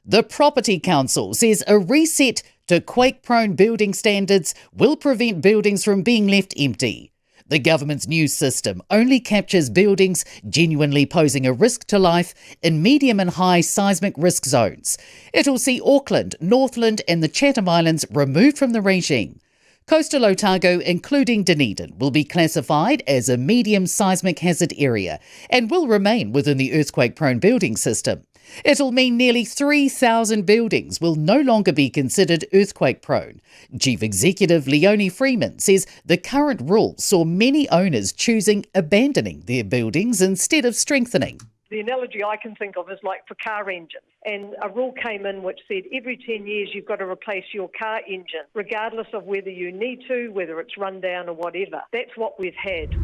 The Property Council says a reset to quake-prone building standards will prevent buildings from being left empty. The government's new system only captures buildings genuinely posing a risk to life in medium and high seismic risk zones. It'll see Auckland, Northland and the Chatham Islands removed from the regime. Coastal Otago, including Dunedin, will be classified as a medium seismic hazard area and will remain within the earthquake-prone building system. It'll mean nearly 3,000 buildings will no longer be considered earthquake-prone. Chief Executive Leonie Freeman says the current rule saw many owners choosing abandoning their buildings instead of strengthening. The analogy I can think of is like for car engines. And a rule came in which said every 10 years you've got to replace your car engine, regardless of whether you need to, whether it's run down or whatever. That's what we've had.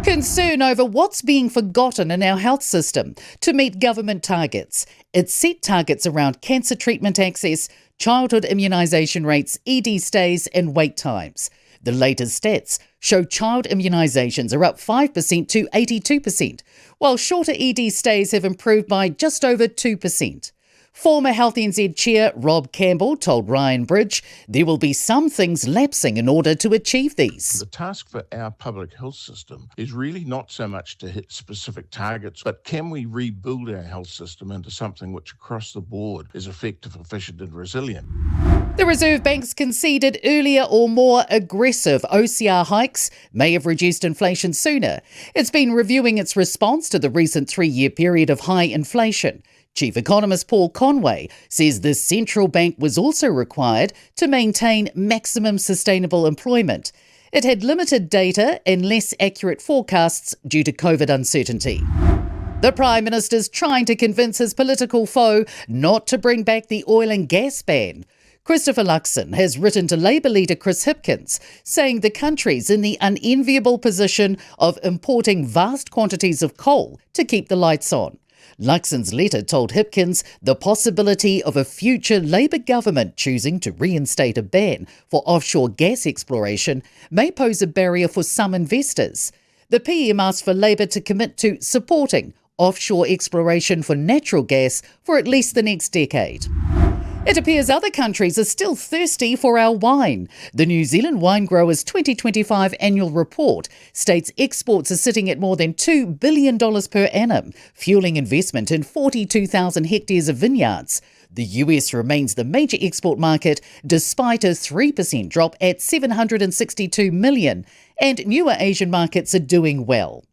Concern over what's being forgotten in our health system to meet government targets. It set targets around cancer treatment access, childhood immunisation rates, ED stays and wait times. The latest stats show child immunisations are up 5% to 82%, while shorter ED stays have improved by just over 2%. Former Health NZ Chair Rob Campbell told Ryan Bridge there will be some things lapsing in order to achieve these. The task for our public health system is really not so much to hit specific targets, but can we rebuild our health system into something which across the board is effective, efficient and resilient? The Reserve Bank's conceded earlier or more aggressive OCR hikes may have reduced inflation sooner. It's been reviewing its response to the recent 3-year period of high inflation. Chief Economist Paul Conway says the central bank was also required to maintain maximum sustainable employment. It had limited data and less accurate forecasts due to COVID uncertainty. The Prime Minister's trying to convince his political foe not to bring back the oil and gas ban. Christopher Luxon has written to Labour leader Chris Hipkins, saying the country's in the unenviable position of importing vast quantities of coal to keep the lights on. Luxon's letter told Hipkins the possibility of a future Labour government choosing to reinstate a ban for offshore gas exploration may pose a barrier for some investors. The PM asked for Labour to commit to supporting offshore exploration for natural gas for at least the next decade. It appears other countries are still thirsty for our wine. The New Zealand Wine Growers 2025 annual report states exports are sitting at more than $2 billion per annum, fueling investment in 42,000 hectares of vineyards. The US remains the major export market despite a 3% drop at $762 million, and newer Asian markets are doing well.